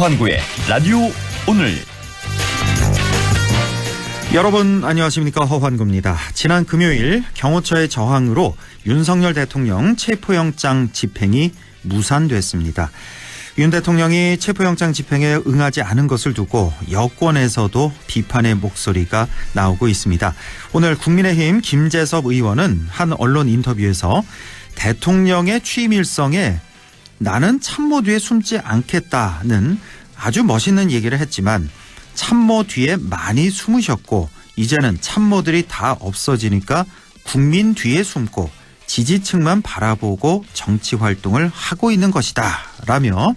허환구의 라디오 오늘. 여러분 안녕하십니까, 허환구입니다. 지난 금요일 경호처의 저항으로 윤석열 대통령 체포영장 집행이 무산됐습니다. 윤 대통령이 체포영장 집행에 응하지 않은 것을 두고 여권에서도 비판의 목소리가 나오고 있습니다. 오늘 국민의힘 김재섭 의원은 한 언론 인터뷰에서 대통령의 취임 일성에 나는 참모 뒤에 숨지 않겠다는 아주 멋있는 얘기를 했지만 참모 뒤에 많이 숨으셨고 이제는 참모들이 다 없어지니까 국민 뒤에 숨고 지지층만 바라보고 정치 활동을 하고 있는 것이다 라며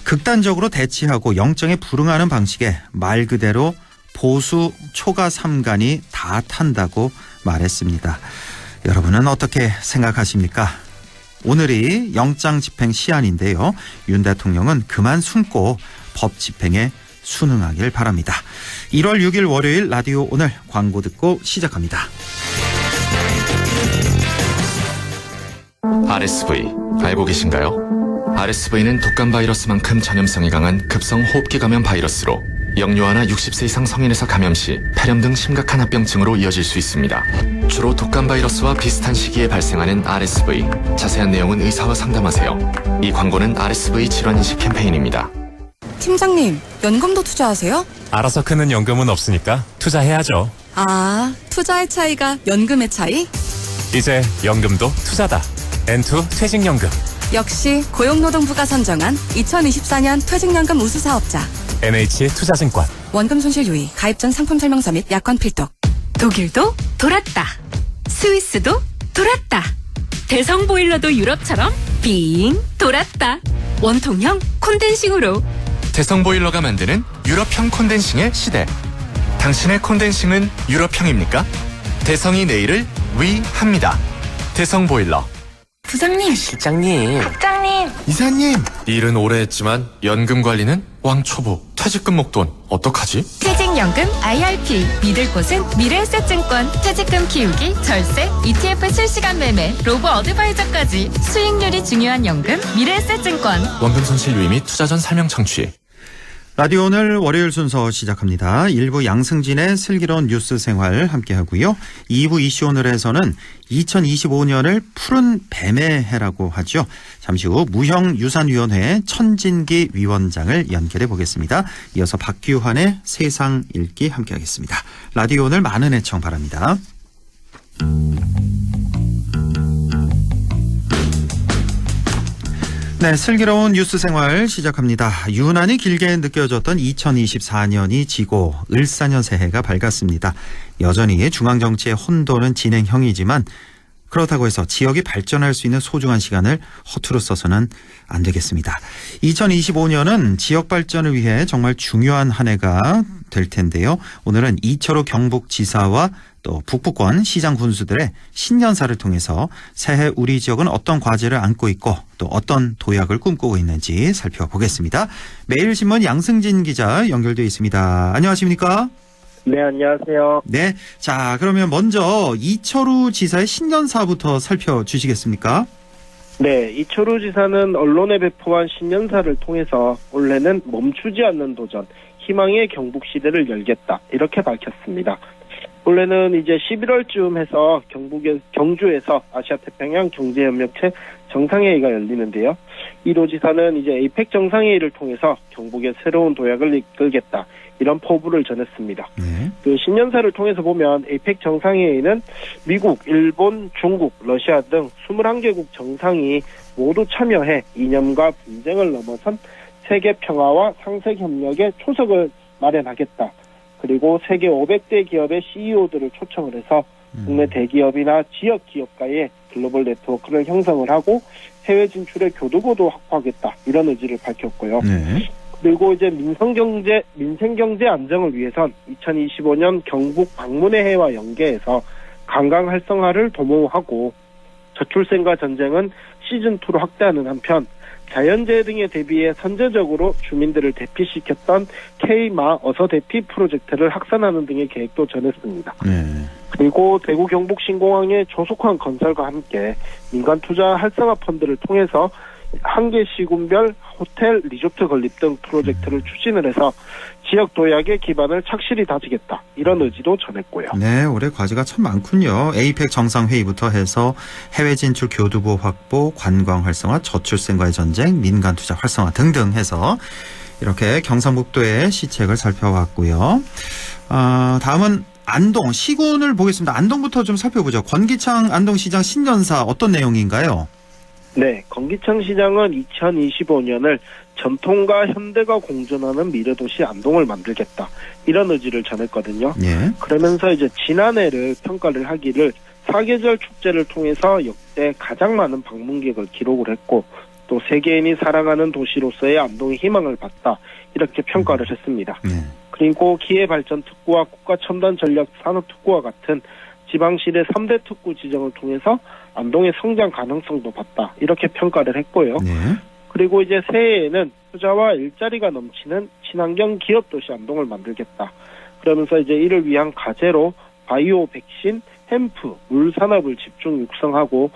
극단적으로 대치하고 영장에 불응하는 방식에 말 그대로 보수 초가 삼간이 다 탄다고 말했습니다. 여러분은 어떻게 생각하십니까? 오늘이 영장 집행 시한인데요. 윤 대통령은 그만 숨고 법 집행에 순응하길 바랍니다. 1월 6일 월요일 라디오 오늘 광고 듣고 시작합니다. RSV 알고 계신가요? RSV는 독감 바이러스만큼 전염성이 강한 급성 호흡기 감염 바이러스로 영유아나 60세 이상 성인에서 감염 시 폐렴 등 심각한 합병증으로 이어질 수 있습니다. 주로 독감 바이러스와 비슷한 시기에 발생하는 RSV. 자세한 내용은 의사와 상담하세요. 이 광고는 RSV 질환인식 캠페인입니다. 팀장님, 연금도 투자하세요? 알아서 크는 연금은 없으니까 투자해야죠. 아, 투자의 차이가 연금의 차이? 이제 연금도 투자다. N2 퇴직연금. 역시 고용노동부가 선정한 2024년 퇴직연금 우수사업자. NH투자증권. 원금 손실 유의, 가입 전 상품 설명서 및 약관 필독. 독일도 돌았다. 스위스도 돌았다. 대성 보일러도 유럽처럼 빙 돌았다. 원통형 콘덴싱으로. 대성 보일러가 만드는 유럽형 콘덴싱의 시대. 당신의 콘덴싱은 유럽형입니까? 대성이 내일을 위합니다. 대성 보일러. 부장님, 실장님, 국장님, 이사님. 일은 오래 했지만 연금 관리는 왕초보. 퇴직금 목돈 어떡하지? 퇴직연금 IRP. 믿을 곳은 미래에셋증권. 퇴직금 키우기, 절세, ETF 실시간 매매, 로보 어드바이저까지 수익률이 중요한 연금 미래에셋증권. 원금 손실 유의 및 투자 전 설명 청취. 라디오 오늘 월요일 순서 시작합니다. 1부 양승진의 슬기로운 뉴스 생활 함께하고요. 2부 이슈 오늘에서는 2025년을 푸른 뱀의 해라고 하죠. 잠시 후 무형유산위원회 천진기 위원장을 연결해 보겠습니다. 이어서 박규환의 세상 읽기 함께하겠습니다. 라디오 오늘 많은 애청 바랍니다. 네, 슬기로운 뉴스 생활 시작합니다. 유난히 길게 느껴졌던 2024년이 지고 을사년 새해가 밝았습니다. 여전히 중앙정치의 혼돈은 진행형이지만 그렇다고 해서 지역이 발전할 수 있는 소중한 시간을 허투루 써서는 안 되겠습니다. 2025년은 지역 발전을 위해 정말 중요한 한 해가 될 텐데요. 오늘은 이철우 경북지사와 또 북부권 시장 군수들의 신년사를 통해서 새해 우리 지역은 어떤 과제를 안고 있고 또 어떤 도약을 꿈꾸고 있는지 살펴보겠습니다. 매일신문 양승진 기자 연결되어 있습니다. 안녕하십니까? 네, 안녕하세요. 네, 자 그러면 먼저 이철우 지사의 신년사부터 살펴주시겠습니까? 네, 이철우 지사는 언론에 배포한 신년사를 통해서 올해는 멈추지 않는 도전, 희망의 경북 시대를 열겠다 이렇게 밝혔습니다. 원래는 이제 11월쯤 해서 경주에서 아시아태평양 경제협력체 정상회의가 열리는데요. 이로 지사는 이제 에이펙 정상회의를 통해서 경북의 새로운 도약을 이끌겠다 이런 포부를 전했습니다. 그 신년사를 통해서 보면 에이펙 정상회의는 미국, 일본, 중국, 러시아 등 21개국 정상이 모두 참여해 이념과 분쟁을 넘어선 세계 평화와 상생 협력의 초석을 마련하겠다. 그리고 세계 500대 기업의 CEO들을 초청을 해서 국내 대기업이나 지역 기업과의 글로벌 네트워크를 형성을 하고 해외 진출의 교두보도 확보하겠다 이런 의지를 밝혔고요. 네. 그리고 이제 민생경제 안정을 위해선 2025년 경북 방문의 해와 연계해서 관광 활성화를 도모하고 저출생과 전쟁은 시즌2로 확대하는 한편 자연재해 등에 대비해 선제적으로 주민들을 대피시켰던 K마 어서 대피 프로젝트를 확산하는 등의 계획도 전했습니다. 그리고 대구 경북 신공항의 조속한 건설과 함께 민간 투자 활성화 펀드를 통해서 한 개 시군별 호텔, 리조트 건립 등 프로젝트를 추진을 해서 지역 도약의 기반을 착실히 다지겠다. 이런 의지도 전했고요. 네, 올해 과제가 참 많군요. 에이펙 정상회의부터 해서 해외 진출 교두보 확보, 관광 활성화, 저출생과의 전쟁, 민간 투자 활성화 등등 해서 이렇게 경상북도의 시책을 살펴봤고요. 다음은 안동 시군을 보겠습니다. 안동부터 좀 살펴보죠. 권기창 안동시장 신년사 어떤 내용인가요? 네, 권기창 시장은 2025년을 전통과 현대가 공존하는 미래도시 안동을 만들겠다. 이런 의지를 전했거든요. 예. 그러면서 이제 지난해를 평가를 하기를 사계절 축제를 통해서 역대 가장 많은 방문객을 기록을 했고 또 세계인이 사랑하는 도시로서의 안동의 희망을 봤다. 이렇게 평가를 했습니다. 예. 그리고 기회발전특구와 국가첨단전략산업특구와 같은 지방시의 3대 특구 지정을 통해서 안동의 성장 가능성도 봤다. 이렇게 평가를 했고요. 예. 그리고 이제 새해에는 투자와 일자리가 넘치는 친환경 기업도시 안동을 만들겠다. 그러면서 이제 이를 위한 과제로 바이오 백신, 햄프, 물 산업을 집중 육성하고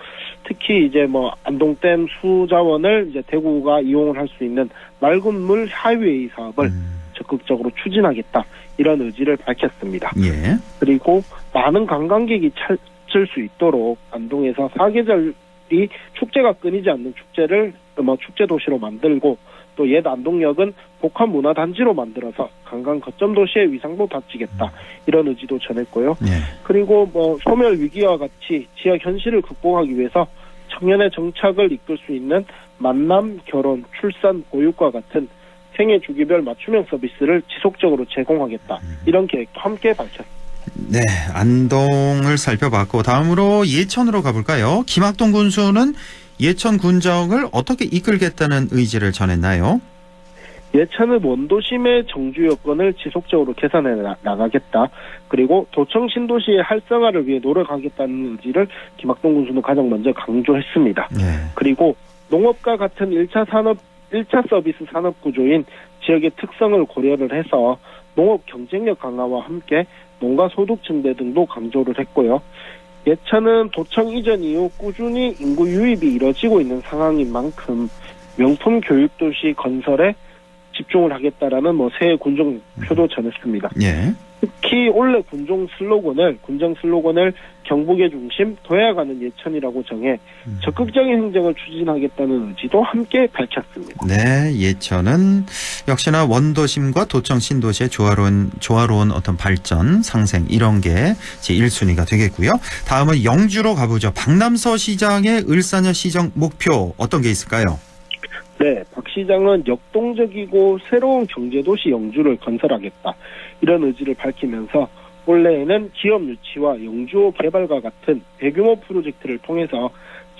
특히 이제 안동댐 수자원을 이제 대구가 이용을 할 수 있는 맑은 물 하이웨이 사업을 적극적으로 추진하겠다. 이런 의지를 밝혔습니다. 예. 그리고 많은 관광객이 찾을 수 있도록 안동에서 사계절이 축제가 끊이지 않는 축제를 축제 도시로 만들고 또 옛 안동역은 복합 문화단지로 만들어서 관광 거점 도시의 위상도 다지겠다. 이런 의지도 전했고요. 예. 그리고 소멸 위기와 같이 지역 현실을 극복하기 위해서 청년의 정착을 이끌 수 있는 만남, 결혼, 출산, 보육과 같은 생애 주기별 맞춤형 서비스를 지속적으로 제공하겠다. 이런 계획도 함께 밝혔습니다. 네, 안동을 살펴봤고 다음으로 예천으로 가볼까요? 김학동 군수는 예천 군정을 어떻게 이끌겠다는 의지를 전했나요? 예천의 원도심의 정주 여건을 지속적으로 개선해 나가겠다. 그리고 도청 신도시의 활성화를 위해 노력하겠다는 의지를 김학동 군수는 가장 먼저 강조했습니다. 네. 그리고 농업과 같은 1차 서비스 산업 구조인 지역의 특성을 고려를 해서 농업 경쟁력 강화와 함께 농가 소득 증대 등도 강조를 했고요. 예천은 도청 이전 이후 꾸준히 인구 유입이 이뤄지고 있는 상황인 만큼 명품 교육도시 건설에 집중을 하겠다라는 새해 군정 표도 전했습니다. 예. 특히 올해 군정 슬로건을 경북의 중심 도약하는 예천이라고 정해 적극적인 행정을 추진하겠다는 의지도 함께 밝혔습니다. 네, 예천은 역시나 원도심과 도청 신도시의 조화로운 어떤 발전, 상생 이런 게 제 1순위가 되겠고요. 다음은 영주로 가보죠. 박남서 시장의 을사년 시정 목표 어떤 게 있을까요? 네, 박 시장은 역동적이고 새로운 경제도시 영주를 건설하겠다. 이런 의지를 밝히면서 올해에는 기업 유치와 영주호 개발과 같은 대규모 프로젝트를 통해서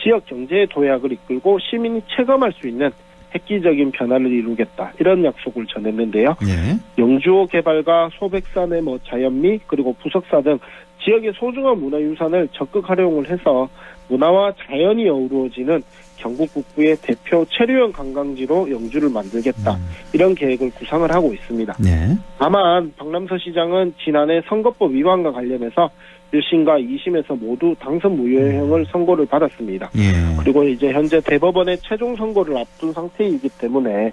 지역 경제의 도약을 이끌고 시민이 체감할 수 있는 획기적인 변화를 이루겠다. 이런 약속을 전했는데요. 예. 영주호 개발과 소백산의 자연미 그리고 부석사 등 지역의 소중한 문화유산을 적극 활용을 해서 문화와 자연이 어우러지는 경북 북부의 대표 체류형 관광지로 영주를 만들겠다. 이런 계획을 구상을 하고 있습니다. 네. 다만 박남서 시장은 지난해 선거법 위반과 관련해서 1심과 2심에서 모두 당선 무효형을 선고를 받았습니다. 예. 그리고 이제 현재 대법원의 최종 선고를 앞둔 상태이기 때문에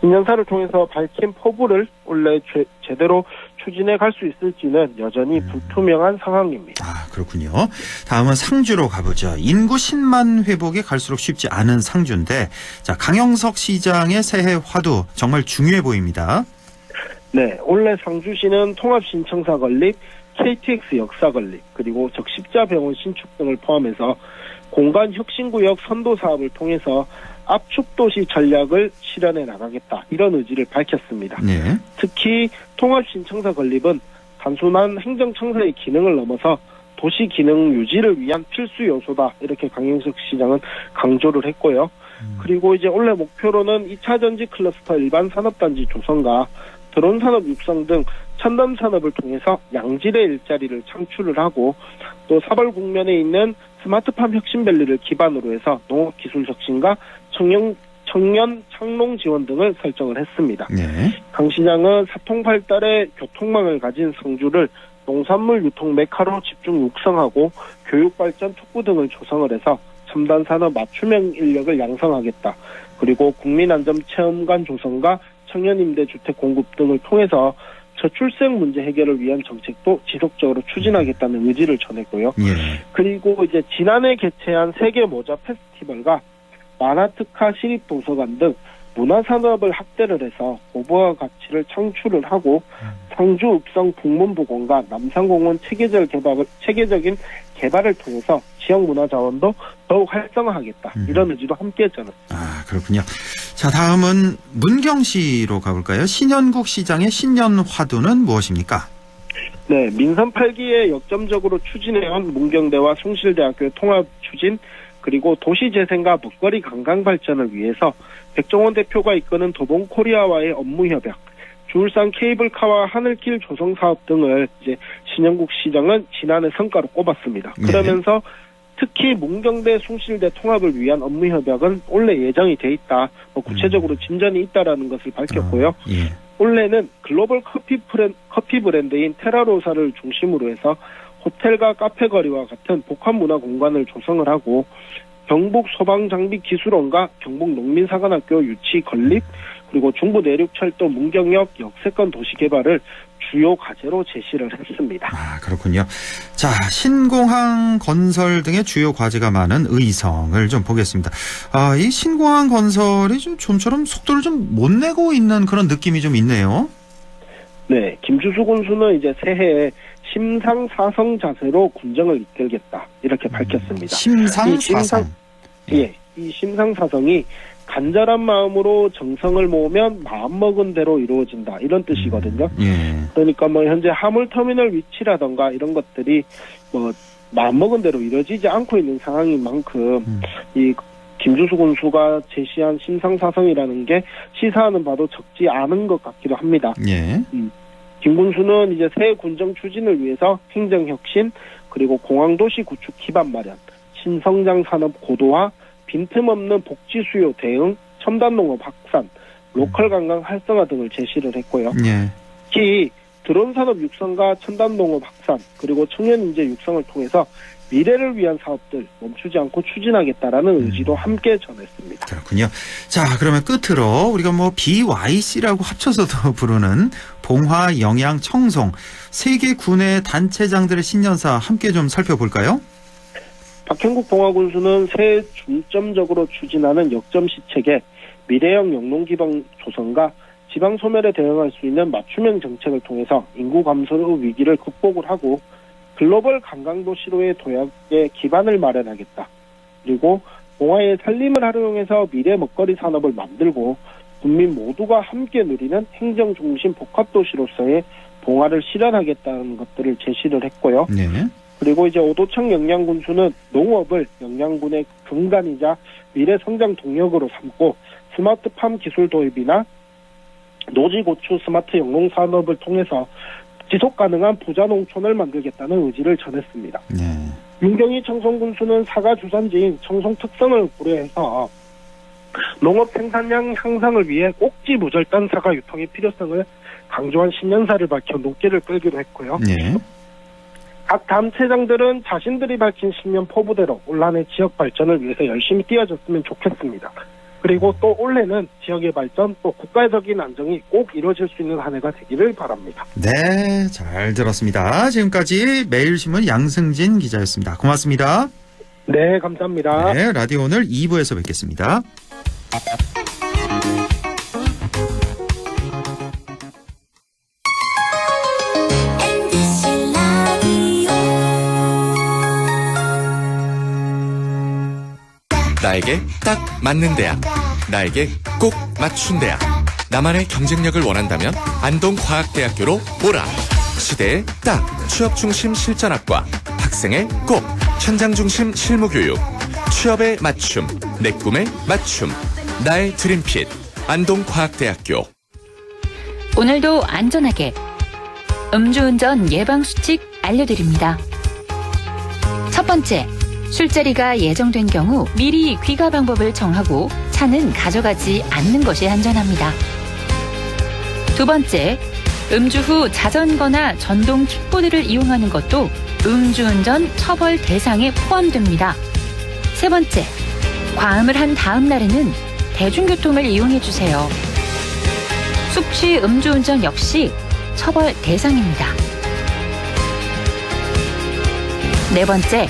신년사를 통해서 밝힌 포부를 원래 제대로 추진해 갈 수 있을지는 여전히 불투명한 상황입니다. 아, 그렇군요. 다음은 상주로 가보죠. 인구 10만 회복이 갈수록 쉽지 않은 상주인데, 자, 강영석 시장의 새해 화두 정말 중요해 보입니다. 네, 올해 상주시는 통합신청사 건립, KTX 역사 건립, 그리고 적십자병원 신축 등을 포함해서 공간혁신구역 선도 사업을 통해서 압축도시 전략을 실현해 나가겠다. 이런 의지를 밝혔습니다. 네. 특히 통합신청사 건립은 단순한 행정청사의 기능을 넘어서 도시 기능 유지를 위한 필수 요소다. 이렇게 강영석 시장은 강조를 했고요. 그리고 이제 올해 목표로는 2차 전지 클러스터 일반 산업단지 조성과 드론 산업 육성 등 첨단 산업을 통해서 양질의 일자리를 창출을 하고 또 사벌 국면에 있는 스마트팜 혁신밸리를 기반으로 해서 농업기술 혁신과 청년 창농 지원 등을 설정을 했습니다. 네. 강 시장은 사통팔달의 교통망을 가진 상주를 농산물 유통 메카로 집중 육성하고 교육발전 촉구 등을 조성을 해서 첨단 산업 맞춤형 인력을 양성하겠다. 그리고 국민안전체험관 조성과 청년임대주택 공급 등을 통해서 저출생 문제 해결을 위한 정책도 지속적으로 추진하겠다는 의지를 전했고요. 예. 그리고 이제 지난해 개최한 세계 모자 페스티벌과 만화특화 시립도서관 등 문화산업을 확대를 해서 고부가 가치를 창출을 하고 상주 읍성 북문부공과 남산공원 체계적인 개발을 통해서 지역 문화 자원도 더욱 활성화하겠다. 이런 의지도 함께 했잖아요. 아, 그렇군요. 자, 다음은 문경시로 가볼까요? 신현국 시장의 신년 화두는 무엇입니까? 네, 민선 8기에 역점적으로 추진해온 문경대와 숭실대학교의 통합 추진, 그리고 도시재생과 먹거리 관광 발전을 위해서 백종원 대표가 이끄는 도봉코리아와의 업무 협약, 주울산 케이블카와 하늘길 조성 사업 등을 이제 신현국 시장은 지난해 성과로 꼽았습니다. 그러면서 특히 문경대, 숭실대 통합을 위한 업무 협약은 올해 예정이 돼 있다. 구체적으로 진전이 있다라는 것을 밝혔고요. 예. 올해는 글로벌 커피 브랜드인 테라로사를 중심으로 해서 호텔과 카페 거리와 같은 복합 문화 공간을 조성을 하고 경북 소방장비기술원과 경북 농민사관학교 유치 건립, 그리고 중부 내륙철도 문경역 역세권 도시개발을 주요 과제로 제시를 했습니다. 아, 그렇군요. 자, 신공항 건설 등의 주요 과제가 많은 의성을 좀 보겠습니다. 아, 이 신공항 건설이 좀처럼 속도를 좀 못 내고 있는 그런 느낌이 좀 있네요. 네, 김주수 군수는 이제 새해에 심상사성 자세로 군정을 이끌겠다 이렇게 밝혔습니다. 심상사성. 예, 이 심상사성이 간절한 마음으로 정성을 모으면 마음먹은 대로 이루어진다 이런 뜻이거든요. 예. 그러니까 뭐 현재 화물터미널 위치라던가 이런 것들이 뭐 마음먹은 대로 이루어지지 않고 있는 상황인 만큼 이 김주수 군수가 제시한 심상사성이라는 게 시사하는 바도 적지 않은 것 같기도 합니다. 예. 김 군수는 이제 새 군정 추진을 위해서 행정혁신, 그리고 공항도시 구축 기반 마련, 신성장 산업 고도화, 빈틈없는 복지 수요 대응, 첨단농업 확산, 로컬 관광 활성화 등을 제시를 했고요. 예. 특히 드론 산업 육성과 첨단농업 확산, 그리고 청년 인재 육성을 통해서 미래를 위한 사업들 멈추지 않고 추진하겠다라는 의지도 함께 전했습니다. 그렇군요. 자, 그러면 끝으로 우리가 뭐 BYC라고 합쳐서도 부르는 봉화, 영양, 청송 세 개 군의 단체장들의 신년사 함께 좀 살펴볼까요? 박형국 봉화군수는 새해 중점적으로 추진하는 역점시책에 미래형 영농기반 조성과 지방 소멸에 대응할 수 있는 맞춤형 정책을 통해서 인구 감소 위기를 극복을 하고 글로벌 관광도시로의 도약에 기반을 마련하겠다. 그리고 봉화의 산림을 활용해서 미래 먹거리 산업을 만들고 국민 모두가 함께 누리는 행정중심 복합도시로서의 봉화를 실현하겠다는 것들을 제시를 했고요. 네. 그리고 이제 오도청 영양군수는 농업을 영양군의 근간이자 미래 성장 동력으로 삼고 스마트팜 기술 도입이나 노지고추 스마트 영농 산업을 통해서 지속 가능한 부자 농촌을 만들겠다는 의지를 전했습니다. 네. 윤경희 청송군수는 사과 주산지인 청송 특성을 고려해서 농업 생산량 향상을 위해 꼭지 무절단 사과 유통의 필요성을 강조한 신년사를 밝혀 눈길을 끌기도 했고요. 네. 각 단체장들은 자신들이 밝힌 신년 포부대로 올한해 지역 발전을 위해서 열심히 뛰어줬으면 좋겠습니다. 그리고 또 올해는 지역의 발전, 또 국가적인 안정이 꼭 이루어질 수 있는 한 해가 되기를 바랍니다. 네, 잘 들었습니다. 지금까지 매일신문 양승진 기자였습니다. 고맙습니다. 네, 감사합니다. 네, 라디오 오늘 2부에서 뵙겠습니다. 나에게 딱 맞는 대학, 나에게 꼭 맞춘 대학. 나만의 경쟁력을 원한다면 안동과학대학교로 오라. 시대의 딱 취업 중심 실전학과, 학생의 꼭 현장 중심 실무교육, 취업의 맞춤, 내 꿈의 맞춤, 나의 드림핏 안동과학대학교. 오늘도 안전하게 음주운전 예방수칙 알려드립니다. 첫 번째, 술자리가 예정된 경우 미리 귀가 방법을 정하고 차는 가져가지 않는 것이 안전합니다. 두 번째, 음주 후 자전거나 전동 킥보드를 이용하는 것도 음주운전 처벌 대상에 포함됩니다. 세 번째, 과음을 한 다음 날에는 대중교통을 이용해 주세요. 숙취 음주운전 역시 처벌 대상입니다. 네 번째,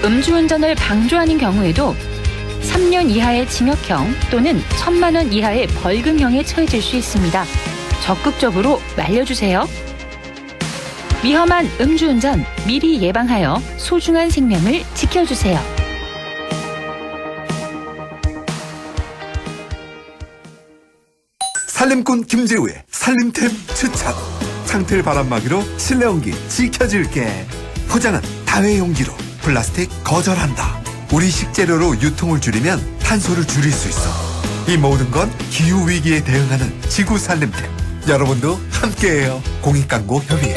음주운전을 방조하는 경우에도 3년 이하의 징역형 또는 1,000만 원 이하의 벌금형에 처해질 수 있습니다. 적극적으로 말려주세요. 위험한 음주운전 미리 예방하여 소중한 생명을 지켜주세요. 살림꾼 김재우의 살림템 추천. 창틀 바람막이로 실내 온기 지켜줄게. 포장은 다회용기로, 플라스틱 거절한다. 우리 식재료로 유통을 줄이면 탄소를 줄일 수 있어. 이 모든 건 기후위기에 대응하는 지구 살림템. 여러분도 함께해요. 공익광고협의회.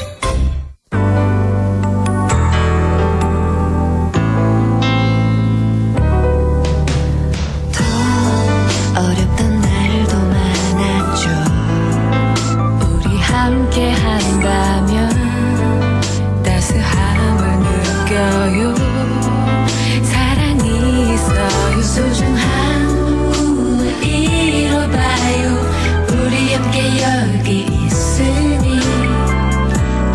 어렵던 날도 많았죠. 우리 함께 한다면 따스함을 느껴요. 사랑이 있어요. 소중한 꿈을 이뤄봐요. 우리 함께 여기 있으니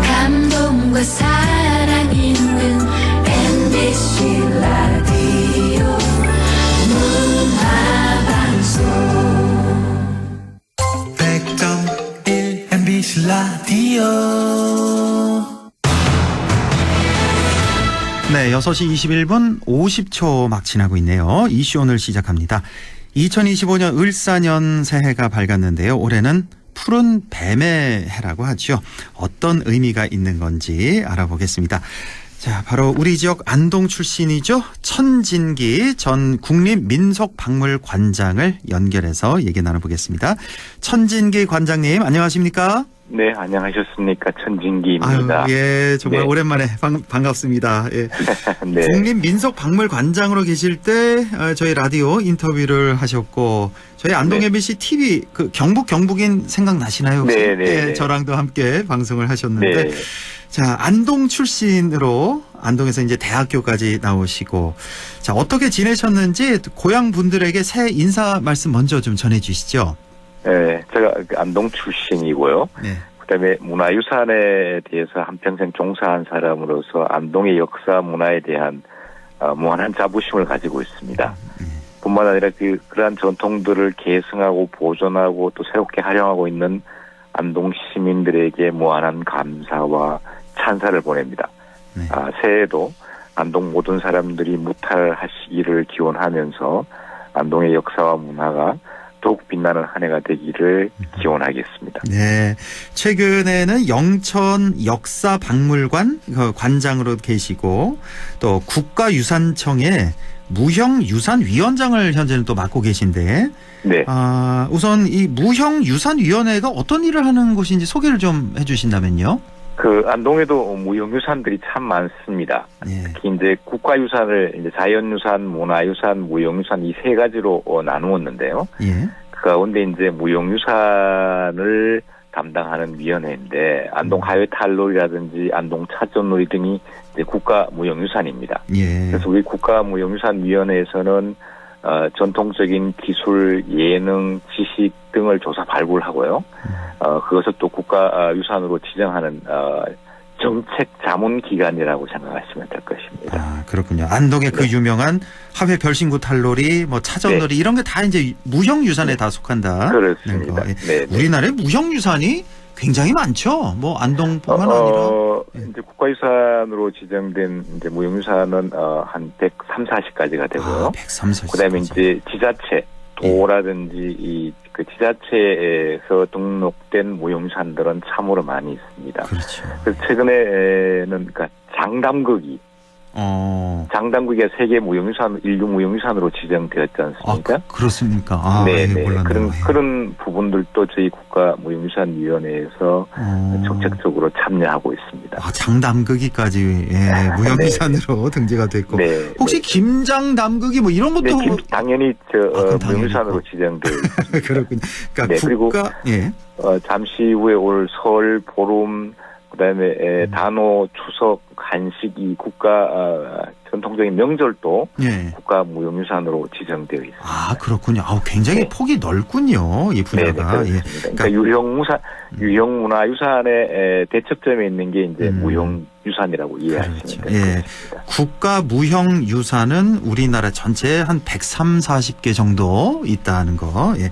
감동과 사랑 있는 MBC 라디오 문화방송 100.1 MBC 라디오. 네, 6시 21분 50초 막 지나고 있네요. 이슈 오늘 시작합니다. 2025년 을사년 새해가 밝았는데요. 올해는 푸른 뱀의 해라고 하죠. 어떤 의미가 있는 건지 알아보겠습니다. 자, 바로 우리 지역 안동 출신이죠. 천진기 전 국립민속박물관장을 연결해서 얘기 나눠보겠습니다. 천진기 관장님, 안녕하십니까? 네, 안녕하셨습니까? 천진기입니다. 아유, 예, 정말 네. 오랜만에 반갑습니다. 예. 네. 국립민속박물관장으로 계실 때 저희 라디오 인터뷰를 하셨고, 저희 안동 네. MBC TV 그 경북인 생각나시나요? 혹시? 네, 네, 예, 네. 저랑도 함께 방송을 하셨는데, 네. 자, 안동 출신으로 안동에서 이제 대학교까지 나오시고, 자, 어떻게 지내셨는지 고향 분들에게 새해 인사 말씀 먼저 좀 전해주시죠. 네, 제가 안동 출신이고요. 네. 그다음에 문화유산에 대해서 한평생 종사한 사람으로서 안동의 역사 문화에 대한 무한한 자부심을 가지고 있습니다. 뿐만 아니라 그러한 전통들을 계승하고 보존하고 또 새롭게 활용하고 있는 안동 시민들에게 무한한 감사와 찬사를 보냅니다. 네. 새해에도 안동 모든 사람들이 무탈하시기를 기원하면서 안동의 역사와 문화가 더욱 빛나는 한 해가 되기를 기원하겠습니다. 네. 최근에는 영천 역사박물관 관장으로 계시고 또 국가유산청의 무형유산위원장을 현재는 또 맡고 계신데, 네. 우선 이 무형유산위원회가 어떤 일을 하는 곳인지 소개를 좀 해주신다면요. 안동에도 무형유산들이 참 많습니다. 네. 특히 이제 국가유산을 이제 자연유산, 문화유산, 무형유산 이 세 가지로 나누었는데요. 예. 그 가운데 이제 무형유산을 담당하는 위원회인데 안동 하회탈놀이라든지 안동 차전놀이 등이 이제 국가무형유산입니다. 예. 그래서 우리 국가무형유산위원회에서는 전통적인 기술, 예능, 지식 등을 조사 발굴하고요. 그것을 또 국가유산으로 지정하는 정책 자문 기관이라고 생각하시면 될 것입니다. 아, 그렇군요. 안동의 그 유명한 하회 별신구 탈놀이, 뭐 차전놀이 이런 게 다 이제 무형유산에 다 속한다. 그렇습니다. 네. 우리나라에 무형유산이 굉장히 많죠. 뭐 안동뿐만 아니라. 이제 국가유산으로 지정된 이제 무형유산은 한 130, 40가지가 되고요. 130, 40. 그다음에 이제 지자체 도라든지 그 지자체에서 등록된 무형유산들은 참으로 많이 있습니다. 그렇죠. 그래서 최근에는 그러니까 장담극이 장담극이 세계 무형유산, 인류 무형유산으로 지정되었지 않습니까? 그렇습니까? 네, 예, 몰랐네요. 그런 부분들도 저희 국가무형유산위원회에서 적극적으로 참여하고 있습니다. 장담극이까지 무형유산으로 등재가 됐고, 네, 혹시 김장담극이 뭐 이런 것도 당연히 무형유산으로 지정되어 있습니다. 그렇군요. 그러니까 그리고 예. 잠시 후에 올 설, 보름, 그다음에 단오, 추석, 한식 이 국가 전통적인 명절도 예. 국가 무형유산으로 지정되어 있습니다. 아, 그렇군요. 굉장히 폭이 넓군요. 이 분야가. 네, 그러니까 유형문화유산의 대척점에 있는 게 이제 무형유산이라고 이해하시면 그렇죠. 됩니다. 예. 국가 무형유산은 우리나라 전체에 한 130-140개 정도 있다는 거. 예.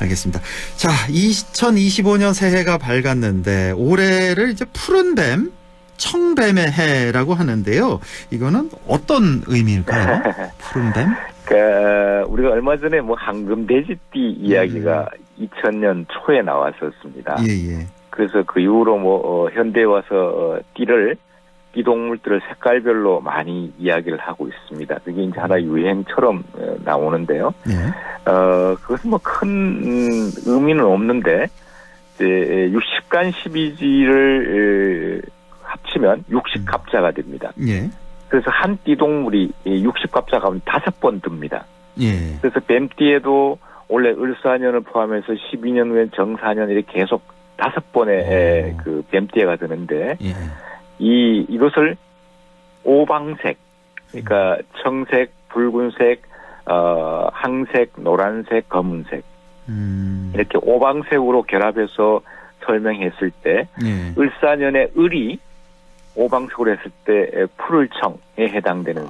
알겠습니다. 자, 2025년 새해가 밝았는데 올해를 이제 푸른 뱀, 청뱀의 해라고 하는데요. 이거는 어떤 의미일까요? 푸른 뱀? 그러니까 우리가 얼마 전에 뭐 황금 돼지띠 이야기가 2000년 초에 나왔었습니다. 예. 그래서 그 이후로 뭐 현대에 와서 띠 동물들을 색깔별로 많이 이야기를 하고 있습니다. 그게 이제 하나 유행처럼 나오는데요. 예. 그것은 뭐 큰 의미는 없는데 이제 60간 12지를 합치면 60갑자가 됩니다. 예. 그래서 한 띠동물이 60갑자 가운데 5번 듭니다. 예. 그래서 뱀띠에도 원래 을사년을 포함해서 12년 후엔 정사년 이렇게 계속 5번의 그 뱀띠해가 드는데 예. 이것을 오방색, 그러니까 청색, 붉은색, 항색, 노란색, 검은색 이렇게 오방색으로 결합해서 설명했을 때 예. 을사년의 을이 오방색으로 했을 때 푸를 청에 해당되는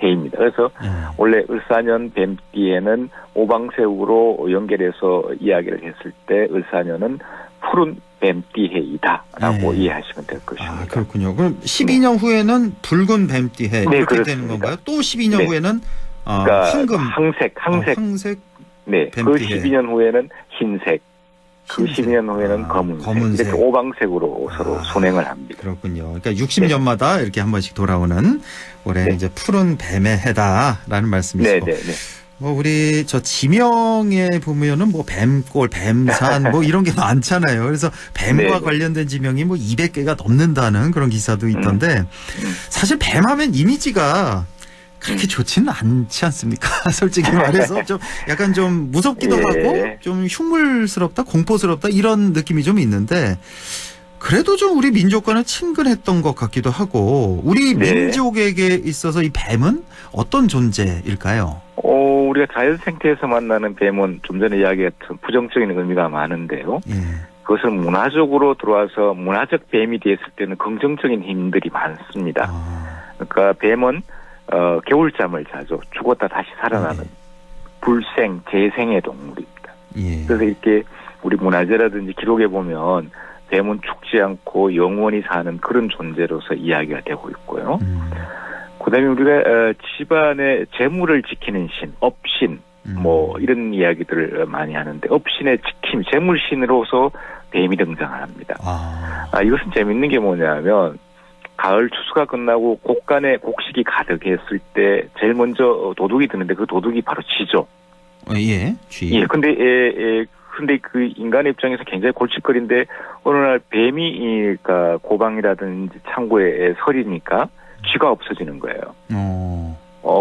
해입니다. 그래서 원래 을사년 뱀띠에는 오방색으로 연결해서 이야기를 했을 때 을사년은 푸른 뱀띠해이다라고 이해하시면 될 것입니다. 그렇군요. 그럼 12년 후에는 붉은 뱀띠해 이렇게 그렇습니다. 되는 건가요? 또 12년 후에는 그러니까 황금, 항색. 네, 그 12년 후에는 흰색. 그 12년 후에는 검은색. 이렇게 오방색으로 서로 순행을 합니다. 그렇군요. 그러니까 60년마다 이렇게 한 번씩 돌아오는 올해는 이제 푸른 뱀의 해다라는 말씀이시고. 네. 뭐 우리 저 지명에 보면은 뭐 뱀골, 뱀산 뭐 이런 게 많잖아요. 그래서 뱀과 관련된 지명이 뭐 200개가 넘는다는 그런 기사도 있던데 사실 뱀하면 이미지가 그렇게 좋지는 않지 않습니까? 솔직히 말해서 좀 약간 좀 무섭기도 하고 좀 흉물스럽다, 공포스럽다 이런 느낌이 좀 있는데 그래도 좀 우리 민족과는 친근했던 것 같기도 하고 우리 민족에게 있어서 이 뱀은 어떤 존재일까요? 우리가 자연 생태에서 만나는 뱀은 좀 전에 이야기했던 부정적인 의미가 많은데요. 그것을 문화적으로 들어와서 문화적 뱀이 됐을 때는 긍정적인 힘들이 많습니다. 그러니까 뱀은 겨울잠을 자죠. 죽었다 다시 살아나는 불생, 재생의 동물입니다. 그래서 이렇게 우리 문화재라든지 기록에 보면 뱀은 죽지 않고 영원히 사는 그런 존재로서 이야기가 되고 있고요. 그다음에 우리가 집안의 재물을 지키는 신, 업신, 뭐 이런 이야기들을 많이 하는데 업신의 지킴, 재물신으로서 뱀이 등장합니다. 이것은 재밌는 게 뭐냐면 가을 추수가 끝나고 곡간에 곡식이 가득했을 때 제일 먼저 도둑이 드는데 그 도둑이 바로 쥐죠. 쥐. 근데 그 인간의 입장에서 굉장히 골칫거리인데 어느 날 뱀이 그러니까 고방이라든지 창고에 서리니까 쥐가 없어지는 거예요.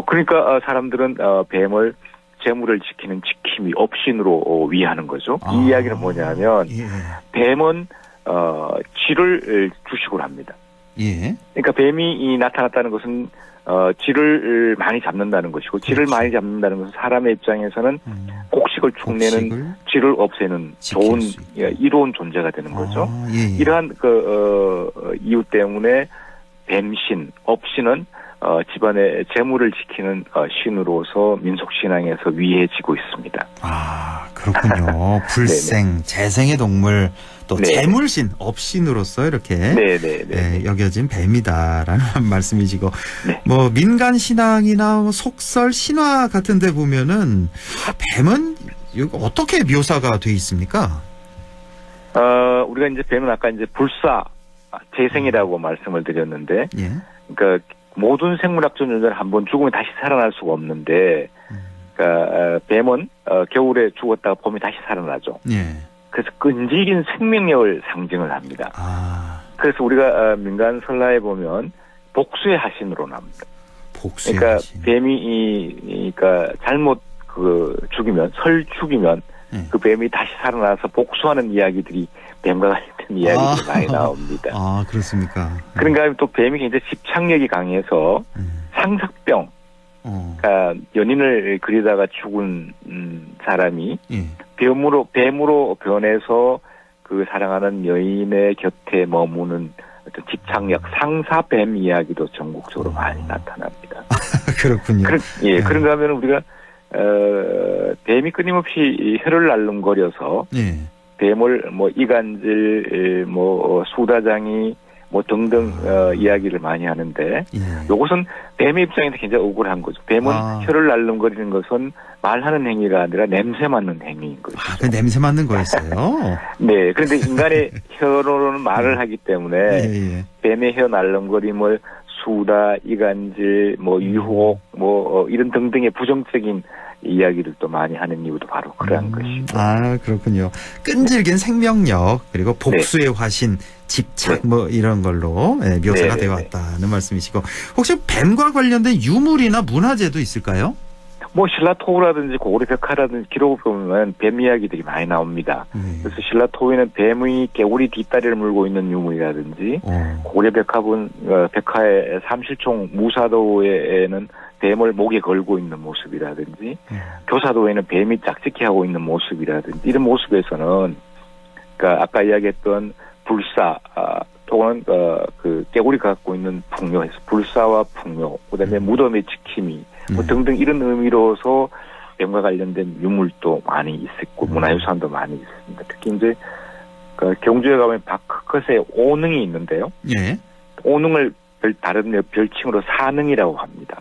그러니까 사람들은 뱀을 재물을 지키는 지킴이 업신으로 위하는 거죠. 이 이야기는 뭐냐면 뱀은 쥐를 주식으로 합니다. 그러니까 뱀이 나타났다는 것은 쥐를 많이 잡는다는 것이고 쥐를 많이 잡는다는 것은 사람의 입장에서는 곡식을 축내는 쥐를 없애는 좋은 이로운 존재가 되는 거죠. 이러한 이유 때문에 뱀신, 업신은 집안의 재물을 지키는 신으로서 민속신앙에서 위해지고 있습니다. 그렇군요. 불생, 재생의 동물, 또 재물신, 업신으로서 이렇게 여겨진 뱀이다라는 말씀이시고 뭐 민간 신앙이나 뭐 속설, 신화 같은 데 보면은 뱀은 어떻게 묘사가 돼 있습니까? 우리가 이제 뱀은 아까 이제 불사, 재생이라고 말씀을 드렸는데 그러니까 모든 생물학적 존재는 한번 죽으면 다시 살아날 수가 없는데 그러니까 뱀은 겨울에 죽었다가 봄에 다시 살아나죠. 그래서 끈질긴 생명력을 상징을 합니다. 그래서 우리가 민간 설화에 보면 복수의 하신으로 나옵니다. 그러니까 하신. 뱀이 그러니까 잘못 죽이면 그 뱀이 다시 살아나서 복수하는 이야기들이 뱀과 관련된 같은 이야기들이 많이 나옵니다. 아, 그렇습니까? 그런가 하면 또 뱀이 굉장히 집착력이 강해서 상삭병, 그러니까 연인을 그리다가 죽은 사람이 뱀으로 변해서 그 사랑하는 여인의 곁에 머무는 어떤 집착력, 상사뱀 이야기도 전국적으로 많이 나타납니다. 그렇군요. 그런가 하면 우리가 뱀이 끊임없이 혀를 날름거려서 뱀을 뭐 이간질, 뭐 수다장이 뭐 등등 이야기를 많이 하는데 이것은 뱀의 입장에서 굉장히 억울한 거죠. 뱀은 혀를 날름거리는 것은 말하는 행위가 아니라 냄새 맡는 행위인 거죠. 그 냄새 맡는 거였어요? 네. 그런데 인간의 혀로는 말을 하기 때문에 뱀의 혀 날름거림을 수다, 이간질, 뭐 유혹, 뭐 이런 등등의 부정적인 이야기들도 많이 하는 이유도 바로 그러한 것이죠. 아, 그렇군요. 끈질긴 생명력, 그리고 복수의 화신, 집착 뭐 이런 걸로 묘사가 되어 왔다는 말씀이시고, 혹시 뱀과 관련된 유물이나 문화재도 있을까요? 뭐 신라토우라든지 고구려벽화라든지 기록을 보면 뱀 이야기들이 많이 나옵니다. 그래서 신라토우에는 뱀의 개구리 뒷다리를 물고 있는 유물이라든지 고구려벽화본 벽화의 삼실총 무사도에는 뱀을 목에 걸고 있는 모습이라든지 교사도에는 뱀이 짝짓기 하고 있는 모습이라든지 이런 모습에서는 그러니까 아까 이야기했던 불사 또는 그 개구리가 갖고 있는 풍요에서 불사와 풍요, 그다음에 무덤의 지킴이 뭐 등등 이런 의미로서 뱀과 관련된 유물도 많이 있었고 문화유산도 많이 있습니다. 특히 이제 그 경주에 가면 박흑컷의 오능이 있는데요. 오능을 다른 별칭으로 사능이라고 합니다.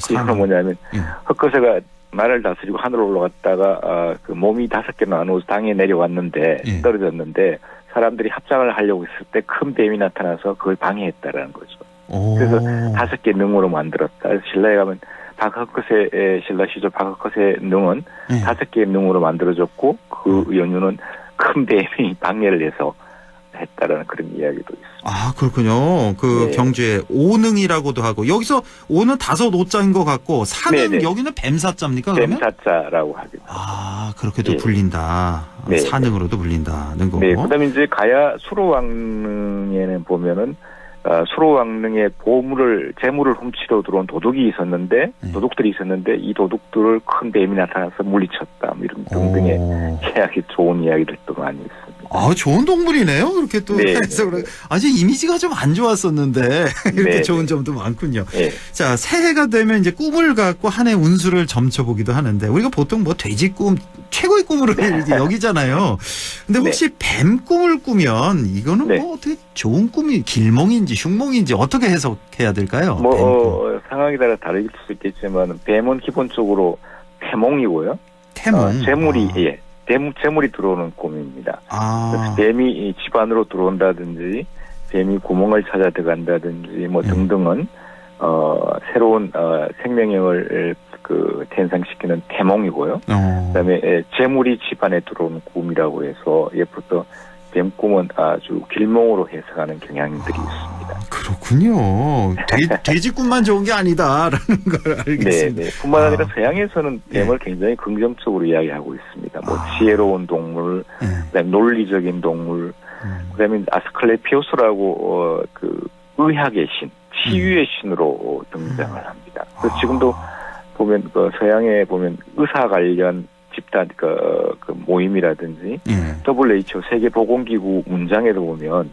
이건 뭐냐면 흑컷새가 말을 다스리고 하늘로 올라갔다가 그 몸이 5개 나누어서 땅에 내려왔는데 떨어졌는데 사람들이 합장을 하려고 했을 때 큰 뱀이 나타나서 그걸 방해했다라는 거죠. 그래서 5개 능으로 만들었다. 그래서 신라에 가면 박흑컷의 신라 시절 박흑컷의 능은 5개의 능으로 만들어졌고 그 연유는 큰 뱀이 방해를 해서 했다라는 그런 이야기도 있습니다. 아, 그렇군요. 그 경주에 오능이라고도 하고 여기서 오는 5오자인 것 같고 사는 여기는 뱀사자입니까? 그러면? 뱀사자라고 하죠. 아, 그렇게도 불린다. 사능으로도 불린다는 거고. 네. 그다음에 이제 가야 수로왕릉에는 보면은 수로왕릉에 재물을 훔치러 들어온 도둑이 있었는데 도둑들이 있었는데 이 도둑들을 큰 뱀이 나타나서 물리쳤다. 뭐 이런 등등의 이야기, 좋은 이야기들도 많이 있습니다. 아, 좋은 동물이네요. 그렇게 또 해서 그래. 아주 이미지가 좀 안 좋았었는데 이렇게 좋은 점도 많군요. 자, 새해가 되면 이제 꿈을 갖고 한 해 운수를 점쳐보기도 하는데 우리가 보통 뭐 돼지 꿈 최고의 꿈으로 여기잖아요. 근데 혹시 뱀 꿈을 꾸면 이거는 뭐 어떻게 좋은 꿈이 길몽인지 흉몽인지 어떻게 해석해야 될까요? 뭐 상황에 따라 다를 수 있겠지만 뱀은 기본적으로 태몽이고요. 태몽. 재물이 들어오는 꿈입니다. 그래서 뱀이 집 안으로 들어온다든지 뱀이 구멍을 찾아 들어간다든지 뭐 등등은 새로운 생명력을 탄생시키는 태몽이고요. 그다음에 재물이 집 안에 들어오는 꿈이라고 해서 예부터 뱀 꿈은 아주 길몽으로 해석하는 경향들이 있습니다. 그렇군요. 돼지 꿈만 좋은 게 아니다라는 걸 알겠습니다. 네. 뿐만 아니라 서양에서는 뱀을 굉장히 긍정적으로 이야기하고 있습니다. 뭐 지혜로운 동물, 그다음에 논리적인 동물, 그다음에 아스클레피오스라고 그 의학의 신, 치유의 신으로 등장을 합니다. 그래서 지금도 보면 서양에 보면 의사 관련 집단 그 모임이라든지 WHO 세계보건기구 문장에도 보면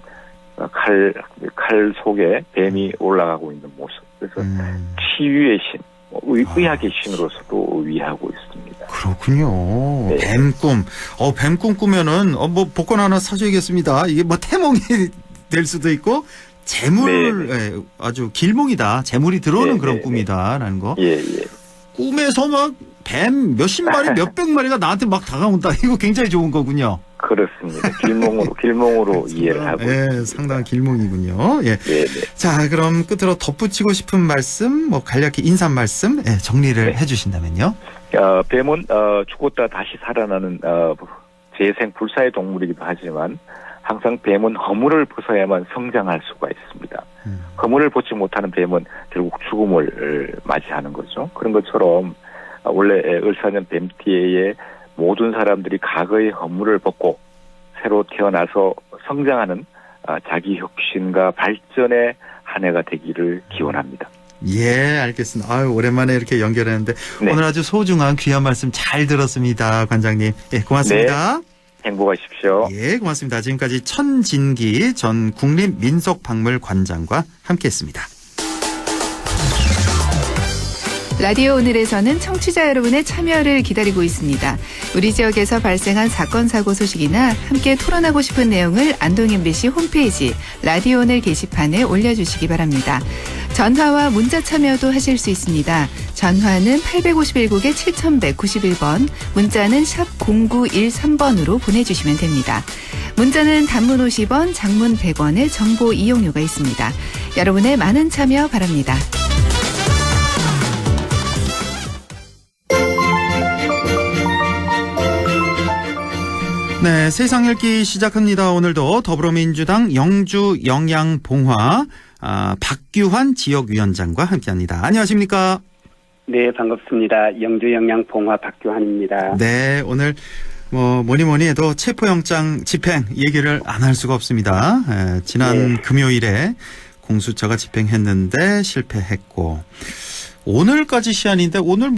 칼 속에 뱀이 올라가고 있는 모습. 그래서 치유의 신, 의학의 신으로서도 위하고 있습니다. 그렇군요. 뱀꿈. 뱀꿈 꾸면은 뭐 복권 하나 사줘야겠습니다. 이게 뭐 태몽이 될 수도 있고 재물 아주 길몽이다. 재물이 들어오는 그런 꿈이다라는 거. 꿈에서 막 뱀 몇십 마리, 몇백 마리가 나한테 막 다가온다. 이거 굉장히 좋은 거군요. 그렇습니다. 길몽으로 이해를 하고 있습니다. 상당한 길몽이군요. 자, 그럼 끝으로 덧붙이고 싶은 말씀, 뭐 간략히 인사 말씀 정리를 해주신다면요. 뱀은 죽었다 다시 살아나는 재생 불사의 동물이기도 하지만 항상 뱀은 허물을 벗어야만 성장할 수가 있습니다. 허물을 벗지 못하는 뱀은 결국 죽음을 맞이하는 거죠. 그런 것처럼 원래 을사년 뱀띠에 모든 사람들이 과거의 허물을 벗고 새로 태어나서 성장하는 자기 혁신과 발전의 한 해가 되기를 기원합니다. 예, 알겠습니다. 아유, 오랜만에 이렇게 연결했는데 네. 오늘 아주 소중한 귀한 말씀 잘 들었습니다, 관장님. 예, 고맙습니다. 네, 행복하십시오. 예, 고맙습니다. 지금까지 천진기 전 국립민속박물관장과 함께했습니다. 라디오 오늘에서는 청취자 여러분의 참여를 기다리고 있습니다. 우리 지역에서 발생한 사건 사고 소식이나 함께 토론하고 싶은 내용을 안동 MBC 홈페이지 라디오 오늘 게시판에 올려주시기 바랍니다. 전화와 문자 참여도 하실 수 있습니다. 전화는 851국에 7191번, 문자는 샵 0913번으로 보내주시면 됩니다. 문자는 단문 50원, 장문 100원의 정보 이용료가 있습니다. 여러분의 많은 참여 바랍니다. 네, 세상 읽기 시작합니다. 오늘도 더불어민주당 영주 영양봉화 박규환 지역위원장과 함께합니다. 안녕하십니까? 네, 반갑습니다. 영주 영양봉화 박규환입니다. 네, 오늘 뭐니 해도 체포영장 집행 얘기를 안 할 수가 없습니다. 지난 네. 금요일에 공수처가 집행했는데 실패했고 오늘까지 시한인데 오늘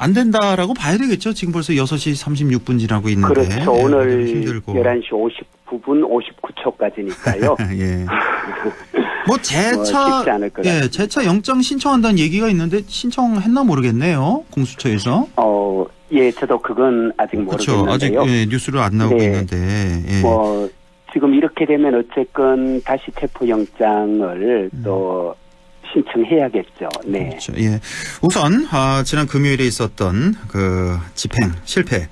안 된다라고 봐야 되겠죠. 지금 벌써 6시 36분 지나고 있는데. 그렇죠. 오늘 힘들고. 11시 59분 59초까지니까요. 예. 재차 쉽지 않을 것 예, 같습니다. 재차 영장 신청한다는 얘기가 있는데 신청했나 모르겠네요. 공수처에서. 예, 저도 그건 아직 그렇죠. 모르겠는데요. 아직 뉴스로 안 나오고 네. 있는데. 예. 지금 이렇게 되면 어쨌건 다시 체포영장을 또 신청해야겠죠. 네. 그렇죠. 예. 우선 지난 금요일에 있었던 그 집행 실패.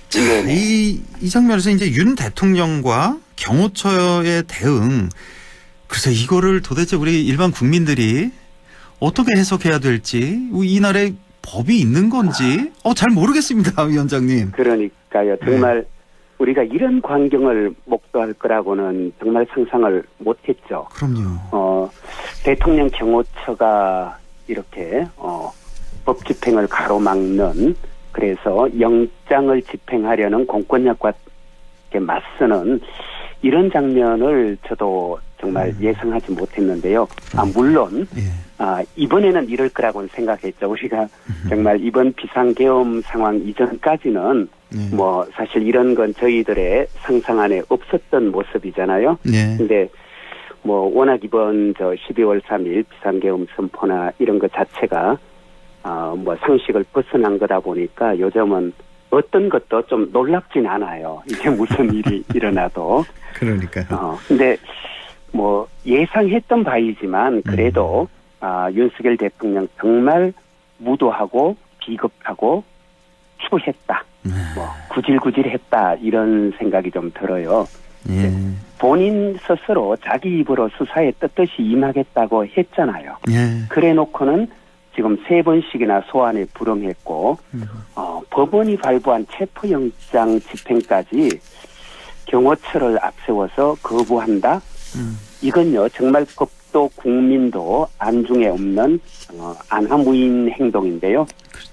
자, 이 장면에서 이제 윤 대통령과 경호처의 대응. 그래서 이거를 도대체 우리 일반 국민들이 어떻게 해석해야 될지, 이 나라에 법이 있는 건지 잘 모르겠습니다, 위원장님. 그러니까요. 정말 우리가 이런 광경을 목도할 거라고는 정말 상상을 못했죠. 그럼요. 대통령 경호처가 이렇게 법 집행을 가로막는, 그래서 영장을 집행하려는 공권력과 이렇게 맞서는 이런 장면을 저도 정말 예상하지 못했는데요. 물론 이번에는 이럴 거라고는 생각했죠. 우리가 정말 이번 비상계엄 상황 이전까지는 사실 이런 건 저희들의 상상 안에 없었던 모습이잖아요. 근데 워낙 이번 12월 3일 비상계엄 선포나 이런 것 자체가 상식을 벗어난 거다 보니까 요즘은 어떤 것도 좀 놀랍진 않아요. 이게 무슨 일이 일어나도. 그러니까요. 근데 예상했던 바이지만 그래도 윤석열 대통령 정말 무도하고 비겁하고 추했다. 구질구질했다. 이런 생각이 좀 들어요. 본인 스스로 자기 입으로 수사에 떳떳이 임하겠다고 했잖아요. 그래 놓고는 지금 3번씩이나 소환에 불응했고 법원이 발부한 체포영장 집행까지 경호처를 앞세워서 거부한다? 이건요 정말 법도 국민도 안중에 없는 안하무인 행동인데요.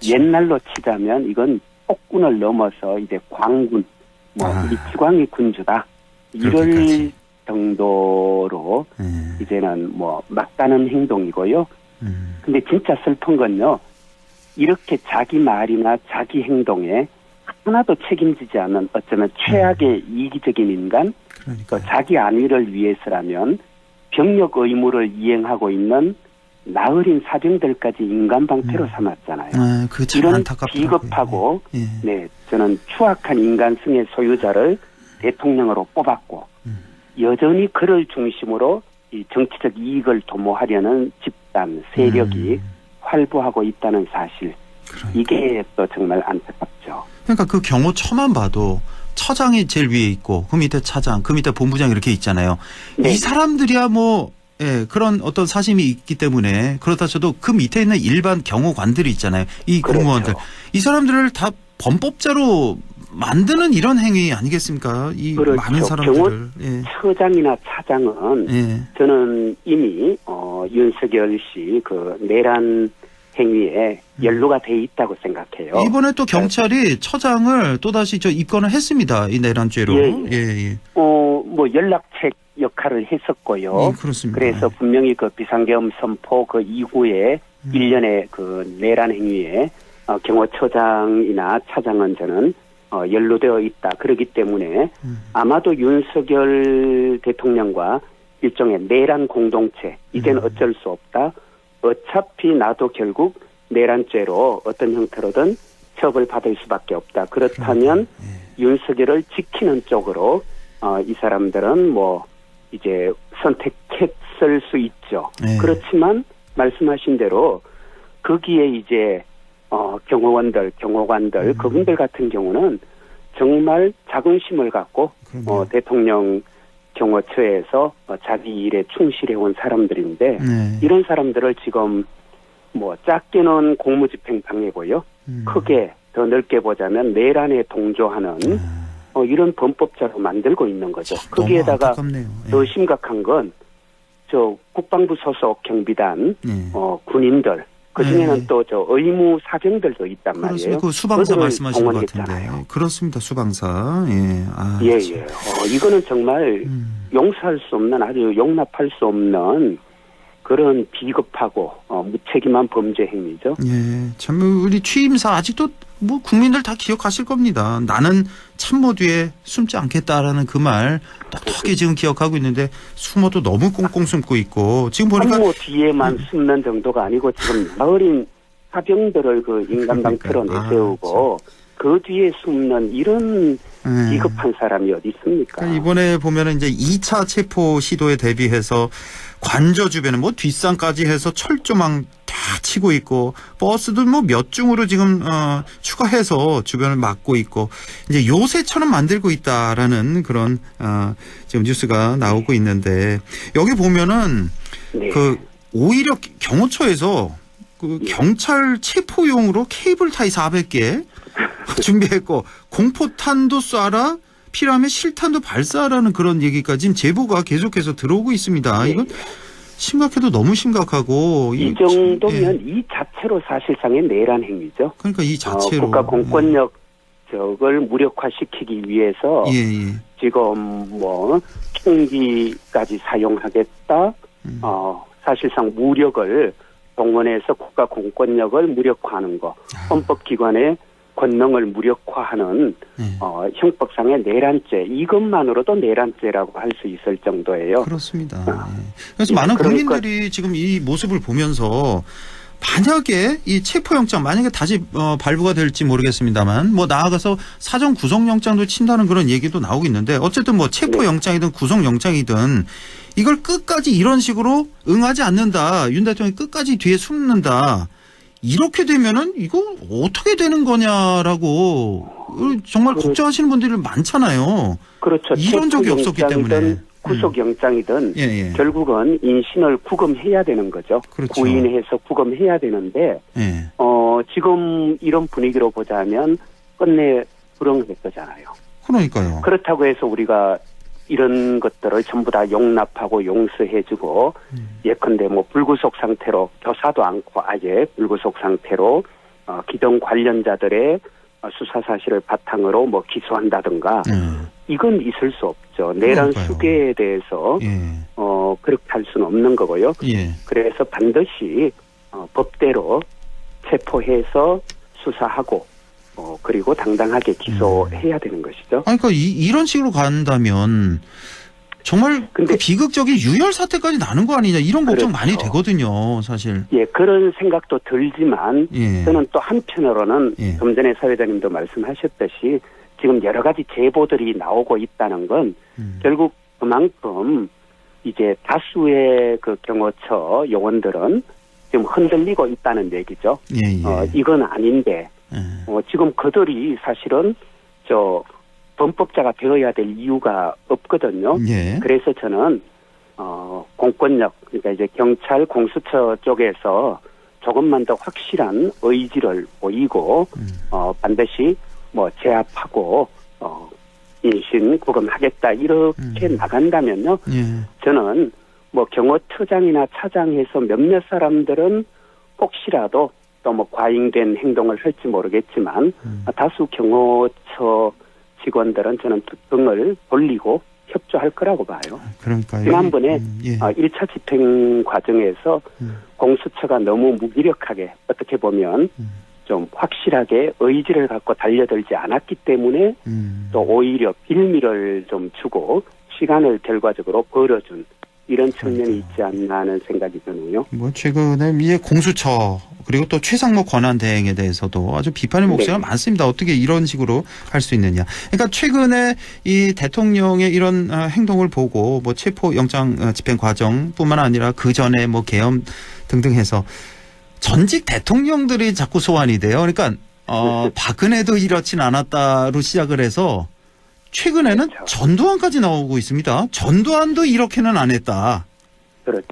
옛날로 치자면 이건 폭군을 넘어서 이제 광군, 미치광이 군주다. 이럴 정도로 이제는 막다른 행동이고요. 근데 진짜 슬픈 건요. 이렇게 자기 말이나 자기 행동에 하나도 책임지지 않는 어쩌면 최악의 이기적인 인간, 또 자기 안위를 위해서라면 병력 의무를 이행하고 있는 나으린 사병들까지 인간 방패로 삼았잖아요. 이런 비겁하고 저는 추악한 인간성의 소유자를 대통령으로 뽑았고 여전히 그를 중심으로 이 정치적 이익을 도모하려는 집단, 세력이 활보하고 있다는 사실. 이게 또 정말 안타깝죠. 그러니까 그 경호처만 봐도 처장이 제일 위에 있고 그 밑에 차장, 그 밑에 본부장 이렇게 있잖아요. 이 사람들이야 그런 어떤 사심이 있기 때문에 그렇다 쳐도 그 밑에 있는 일반 경호관들이 있잖아요. 이 공무원들. 이 사람들을 다 범법자로 만드는 이런 행위 아니겠습니까? 이 많은 사람들을. 경호처장이나 차장은 저는 이미 윤석열 씨 그 내란 행위에 연루가 돼 있다고 생각해요. 이번에 또 경찰이 처장을 또다시 입건을 했습니다. 이 내란죄로. 예. 뭐 연락책 역할을 했었고요. 그렇습니다. 그래서 분명히 그 비상계엄 선포 그 이후에 일련의 그 내란 행위에 경호처장이나 차장은 저는 연루되어 있다. 그렇기 때문에 아마도 윤석열 대통령과 일종의 내란 공동체, 이제는 어쩔 수 없다. 어차피 나도 결국 내란죄로 어떤 형태로든 처벌받을 수밖에 없다. 그렇다면 윤석열을 지키는 쪽으로 이 사람들은 뭐 이제 선택했을 수 있죠. 그렇지만 말씀하신 대로 거기에 이제 경호원들, 경호관들 그분들 같은 경우는 정말 자긍심을 갖고 대통령 경호처에서 자기 일에 충실해온 사람들인데 이런 사람들을 지금 뭐 작게는 공무집행 방해고요. 크게 더 넓게 보자면 내란에 동조하는 이런 범법자로 만들고 있는 거죠. 거기에다가 더 심각한 건 저 국방부 소속 경비단 군인들 그중에는 또 저 의무 사병들도 있단 말이에요. 그 수방사 말씀하시는 것 같은데. 그렇습니다. 수방사. 예. 이거는 정말 용서할 수 없는 아주 용납할 수 없는 그런 비겁하고 무책임한 범죄 행위죠. 예. 참 우리 취임사 아직도 뭐 국민들 다 기억하실 겁니다. 나는 참모 뒤에 숨지 않겠다라는 그 말 똑똑히 지금 기억하고 있는데 숨어도 너무 꽁꽁 숨고 있고 지금 보니까 참모 뒤에만 숨는 정도가 아니고 지금 어린 사병들을 그 인간방패로 내세우고 그 뒤에 숨는 이런 비겁한 사람이 어디 있습니까? 그러니까 이번에 보면은 이제 2차 체포 시도에 대비해서 관저 주변에 뭐 뒷산까지 해서 철조망 다 치고 있고 버스도 뭐 몇 중으로 지금 추가해서 주변을 막고 있고 이제 요새처럼 만들고 있다라는 그런 지금 뉴스가 나오고 있는데 여기 보면은 그 오히려 경호처에서 그 경찰 체포용으로 케이블 타이 400개 준비했고 공포탄도 쏴라 필요하면 실탄도 발사하라는 그런 얘기까지 지금 제보가 계속해서 들어오고 있습니다. 이건 심각해도 너무 심각하고 이 정도면 이 자체로 사실상의 내란 행위죠. 그러니까 이 자체로 국가 공권력 적을 무력화시키기 위해서 지금 뭐 총기까지 사용하겠다. 사실상 무력을 동원해서 국가 공권력을 무력화하는 거, 헌법기관의 권능을 무력화하는 형법상의 내란죄 이것만으로도 내란죄라고 할 수 있을 정도예요. 그렇습니다. 그래서 많은 국민들이 지금 이 모습을 보면서 만약에 이 체포영장 만약에 다시 발부가 될지 모르겠습니다만 뭐 나아가서 사전 구속영장도 친다는 그런 얘기도 나오고 있는데 어쨌든 뭐 체포영장이든 구속영장이든 이걸 끝까지 이런 식으로 응하지 않는다. 윤 대통령이 끝까지 뒤에 숨는다. 이렇게 되면은 이거 어떻게 되는 거냐라고 정말 걱정하시는 분들이 많잖아요. 그렇죠. 이런 적이 없었기 때문에. 구속영장이든 결국은 인신을 구금해야 되는 거죠. 그렇죠. 구인해서 구금해야 되는데 지금 이런 분위기로 보자면 끝내 불응할 거잖아요. 그러니까요. 그렇다고 해서 우리가 이런 것들을 전부 다 용납하고 용서해주고 예컨대 뭐 불구속 상태로 교사도 않고 아예 불구속 상태로 기존 관련자들의 수사 사실을 바탕으로 뭐 기소한다든가 이건 있을 수 없죠. 내란 수괴에 대해서 그렇게 할 수는 없는 거고요. 그래서 반드시 법대로 체포해서 수사하고 그리고 당당하게 기소해야 되는 것이죠. 그러니까 이런 식으로 간다면 정말 그 비극적인 유혈 사태까지 나는 거 아니냐 이런 걱정 많이 되거든요, 사실. 예, 그런 생각도 들지만 저는 또 한편으로는 좀 전에 사회자님도 말씀하셨듯이 지금 여러 가지 제보들이 나오고 있다는 건 결국 그만큼 이제 다수의 그 경호처 요원들은 지금 흔들리고 있다는 얘기죠. 이건 아닌데 지금 그들이 사실은 범법자가 되어야 될 이유가 없거든요. 그래서 저는 공권력, 그러니까 이제 경찰 공수처 쪽에서 조금만 더 확실한 의지를 보이고 반드시 뭐 제압하고 인신 구금하겠다 이렇게 나간다면요. 저는 뭐 경호처장이나 차장에서 몇몇 사람들은 혹시라도 또 뭐 과잉된 행동을 할지 모르겠지만 다수 경호처 직원들은 저는 등을 돌리고 협조할 거라고 봐요. 그러니까요. 지난번에 1차 집행 과정에서 공수처가 너무 무기력하게 어떻게 보면 좀 확실하게 의지를 갖고 달려들지 않았기 때문에 또 오히려 빌미를 좀 주고 시간을 결과적으로 벌어준 이런 측면이 있지 않나 하는 생각이 드네요. 뭐 최근에 이제 공수처 그리고 또 최상목 권한대행에 대해서도 아주 비판의 목소리가 많습니다. 어떻게 이런 식으로 할 수 있느냐. 그러니까 최근에 이 대통령의 이런 행동을 보고 뭐 체포영장 집행 과정뿐만 아니라 그 전에 뭐 계엄 등등 해서 전직 대통령들이 자꾸 소환이 돼요. 그러니까 박근혜도 이렇진 않았다로 시작을 해서 최근에는 그렇죠. 전두환까지 나오고 있습니다. 전두환도 이렇게는 안 했다. 그렇죠.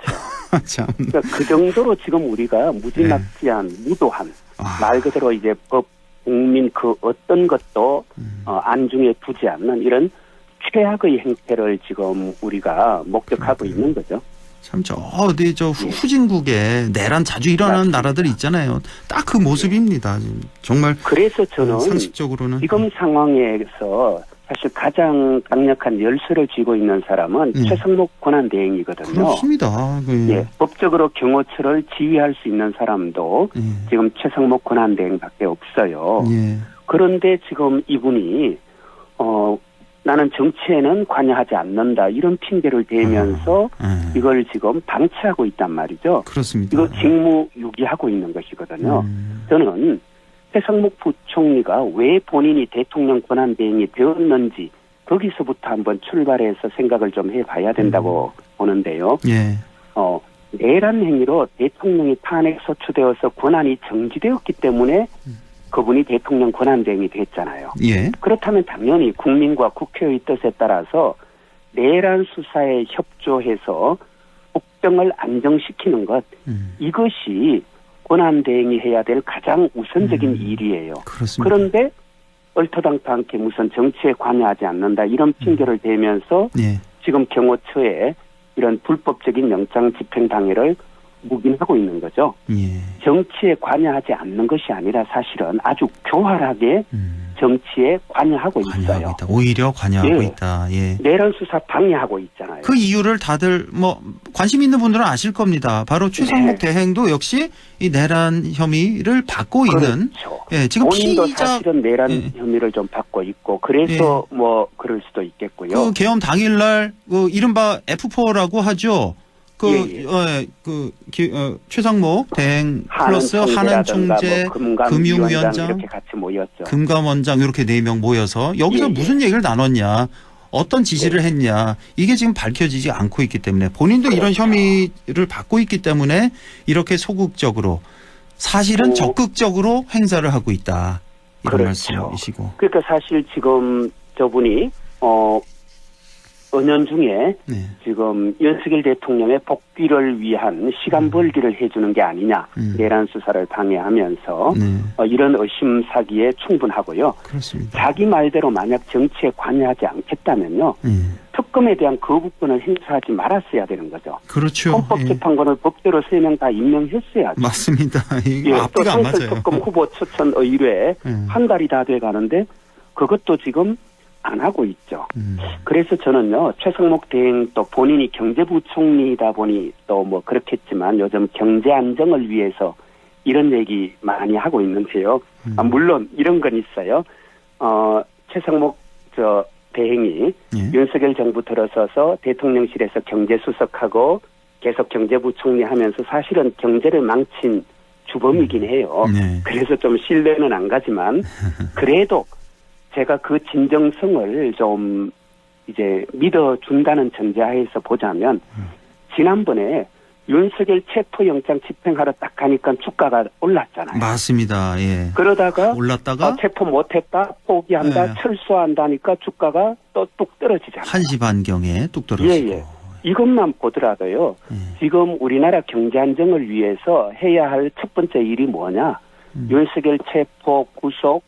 참. 그러니까 그 정도로 지금 우리가 무지막지한 무도한 말 그대로 이제 법 국민 그 어떤 것도 안중에 두지 않는 이런 최악의 행태를 지금 우리가 목격하고 있는 거죠. 참 저 어디 저 후진국에 내란 자주 일어나는 맞습니다. 나라들 있잖아요. 딱 그 모습입니다. 정말. 그래서 저는 상식적으로는 지금 상황에서 사실 가장 강력한 열쇠를 쥐고 있는 사람은 최상목 권한대행이거든요. 그렇습니다. 예, 법적으로 경호처를 지휘할 수 있는 사람도 지금 최상목 권한대행밖에 없어요. 그런데 지금 이분이 나는 정치에는 관여하지 않는다 이런 핑계를 대면서 이걸 지금 방치하고 있단 말이죠. 그렇습니다. 이거 직무유기하고 있는 것이거든요. 저는 최상목 부총리가 왜 본인이 대통령 권한대행이 되었는지 거기서부터 한번 출발해서 생각을 좀 해봐야 된다고 보는데요. 예. 내란 행위로 대통령이 탄핵 소추되어서 권한이 정지되었기 때문에 그분이 대통령 권한대행이 됐잖아요. 예. 그렇다면 당연히 국민과 국회의 뜻에 따라서 내란 수사에 협조해서 국정을 안정시키는 것 이것이 권한대행이 해야 될 가장 우선적인 일이에요. 그렇습니다. 그런데 얼토당토않게 무슨 정치에 관여하지 않는다 이런 핑계를 대면서 지금 경호처에 이런 불법적인 영장 집행 방해를 묵인하고 있는 거죠. 정치에 관여하지 않는 것이 아니라 사실은 아주 교활하게 정치에 관여하고 있어요. 오히려 관여하고 있다. 예. 내란 수사 방해하고 있잖아요. 그 이유를 다들 뭐 관심 있는 분들은 아실 겁니다. 바로 최상목 대행도 역시 이 내란 혐의를 받고 있는. 예, 지금 본인도 피의자 사실은 내란 혐의를 좀 받고 있고 그래서 뭐 그럴 수도 있겠고요. 그 계엄 당일날 그 이른바 F4라고 하죠. 최상목 대행 플러스 하는 총재, 금융위원장, 이렇게 같이 모였죠. 금감원장 이렇게 4명 모여서 여기서 무슨 얘기를 나눴냐, 어떤 지시를 했냐 이게 지금 밝혀지지 않고 있기 때문에 본인도 이런 혐의를 받고 있기 때문에 이렇게 소극적으로 사실은 적극적으로 행사를 하고 있다 이런 말씀이시고. 그러니까 사실 지금 저분이 은연중에 지금 윤석열 대통령의 복귀를 위한 시간 벌기를 해주는 게 아니냐. 내란 수사를 방해하면서 이런 의심 사기에 충분하고요. 그렇습니다. 자기 말대로 만약 정치에 관여하지 않겠다면요. 특검에 대한 거부권을 행사하지 말았어야 되는 거죠. 그렇죠. 헌법재판관을 법대로 3명 다 임명했어야죠. 맞습니다. 또 상설특검 후보 추천 의뢰 한 달이 다 돼가는데 그것도 지금 안 하고 있죠. 그래서 저는요, 최상목 대행 또 본인이 경제부총리이다 보니 또 뭐 그렇겠지만 요즘 경제 안정을 위해서 이런 얘기 많이 하고 있는데요. 물론 이런 건 있어요. 최상목 대행이 윤석열 정부 들어서서 대통령실에서 경제수석하고 계속 경제부총리 하면서 사실은 경제를 망친 주범이긴 해요. 그래서 좀 신뢰는 안 가지만 그래도 제가 그 진정성을 좀 이제 믿어준다는 전제하에서 보자면 지난번에 윤석열 체포영장 집행하러 딱 가니까 주가가 올랐잖아요. 맞습니다. 예. 그러다가 올랐다가 체포 못했다, 포기한다, 철수한다니까 주가가 또 뚝 떨어지잖아요. 1시 반경에 뚝 떨어지고. 예. 이것만 보더라도요. 지금 우리나라 경제 안정을 위해서 해야 할 첫 번째 일이 뭐냐. 윤석열 체포, 구속,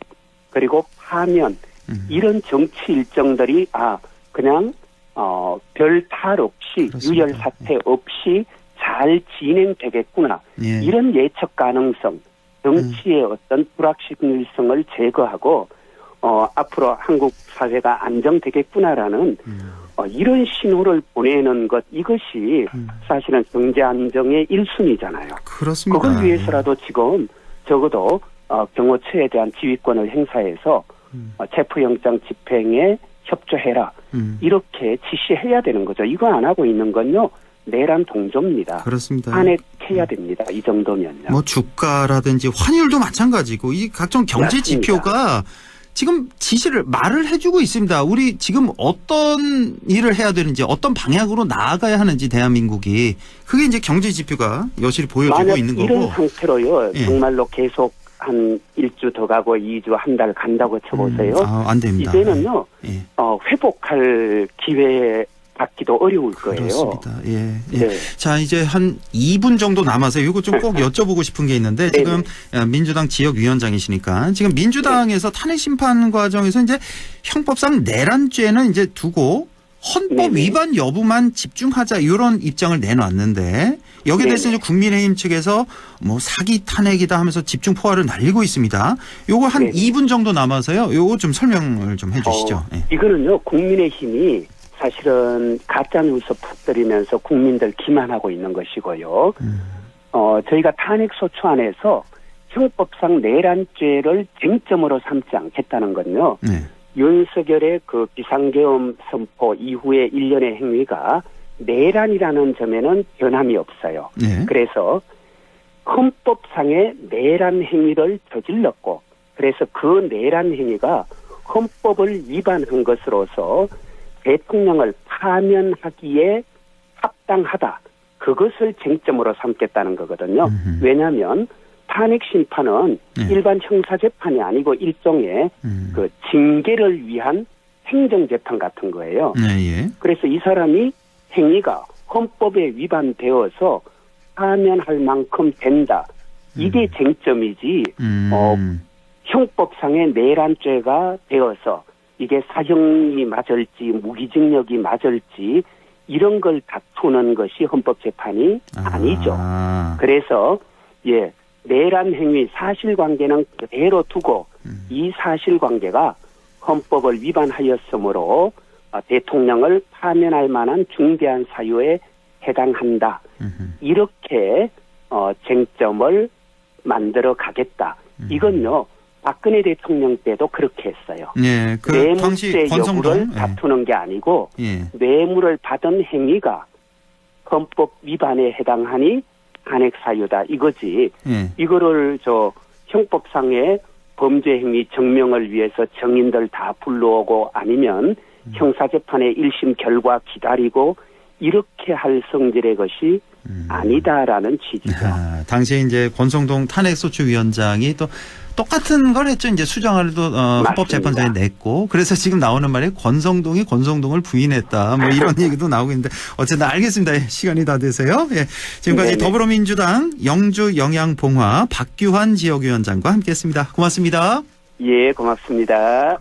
그리고 파면 이런 정치 일정들이 그냥 별 탈 없이 유혈 사태 없이 잘 진행되겠구나. 이런 예측 가능성 정치의 어떤 불확실성을 제거하고 앞으로 한국 사회가 안정되겠구나라는 이런 신호를 보내는 것, 이것이 사실은 경제 안정의 1순위잖아요. 그렇습니다. 그걸 위해서라도 지금 적어도 경호처에 대한 지휘권을 행사해서 체포영장 집행에 협조해라. 이렇게 지시해야 되는 거죠. 이거 안 하고 있는 건요, 내란 동조입니다. 그렇습니다. 탄핵해야 됩니다. 이 정도면요. 뭐 주가라든지 환율도 마찬가지고 이 각종 경제 맞습니다. 지표가 지금 말을 해주고 있습니다. 우리 지금 어떤 일을 해야 되는지, 어떤 방향으로 나아가야 하는지 대한민국이, 그게 이제 경제 지표가 여실히 보여주고 만약 있는 거고. 이런 상태로요, 예. 정말로 계속 한 1주 더 가고 2주, 한 달 간다고 쳐보세요. 안 됩니다. 이제는요, 예. 회복할 기회 받기도 어려울 거예요. 그렇습니다. 예. 네. 자, 이제 한 2분 정도 남아서요. 이거 좀 꼭 여쭤보고 싶은 게 있는데, 지금 민주당 지역위원장이시니까, 지금 민주당에서 탄핵 심판 과정에서 이제 형법상 내란죄는 이제 두고 헌법 위반 여부만 집중하자, 이런 입장을 내놨는데, 여기에 대해서 이제 국민의힘 측에서 뭐 사기 탄핵이다 하면서 집중 포화를 날리고 있습니다. 요거 한 2분 정도 남아서요. 요거 좀 설명을 좀 해주시죠. 예. 이거는요, 국민의힘이 사실은 가짜뉴스 퍼뜨리면서 국민들 기만하고 있는 것이고요. 저희가 탄핵소추안에서 형법상 내란죄를 쟁점으로 삼지 않겠다는 건요. 윤석열의 그 비상계엄 선포 이후의 일련의 행위가 내란이라는 점에는 변함이 없어요. 그래서 헌법상의 내란 행위를 저질렀고, 그래서 그 내란 행위가 헌법을 위반한 것으로서 대통령을 파면하기에 합당하다. 그것을 쟁점으로 삼겠다는 거거든요. 왜냐하면 탄핵 심판은 일반 형사재판이 아니고 일종의 그 징계를 위한 행정재판 같은 거예요. 그래서 이 사람이 행위가 헌법에 위반되어서 파면할 만큼 된다. 이게 쟁점이지 형법상의 내란죄가 되어서 이게 사형이 맞을지 무기징역이 맞을지 이런 걸 다투는 것이 헌법재판이 아니죠. 그래서 내란 행위 사실관계는 그대로 두고 이 사실관계가 헌법을 위반하였으므로 대통령을 파면할 만한 중대한 사유에 해당한다. 이렇게 쟁점을 만들어 가겠다. 이건요, 박근혜 대통령 때도 그렇게 했어요. 네, 그 당시 뇌물죄 권성동 여부를 다투는 게 아니고 뇌물을 받은 행위가 헌법 위반에 해당하니 탄핵 사유다 이거지. 이거를 형법상의 범죄 행위 증명을 위해서 정인들 다 불러오고 아니면 형사재판의 1심 결과 기다리고 이렇게 할 성질의 것이 아니다라는 취지죠. 당시에 이제 권성동 탄핵소추위원장이 또 똑같은 걸 했죠. 이제 수정안을 또 헌법재판소에 냈고, 그래서 지금 나오는 말이 권성동이 권성동을 부인했다. 뭐 이런 얘기도 나오고 있는데, 어쨌든 알겠습니다. 시간이 다 되세요. 예. 지금까지 더불어민주당 영주 영양봉화 박규환 지역위원장과 함께했습니다. 고맙습니다. 예, 고맙습니다.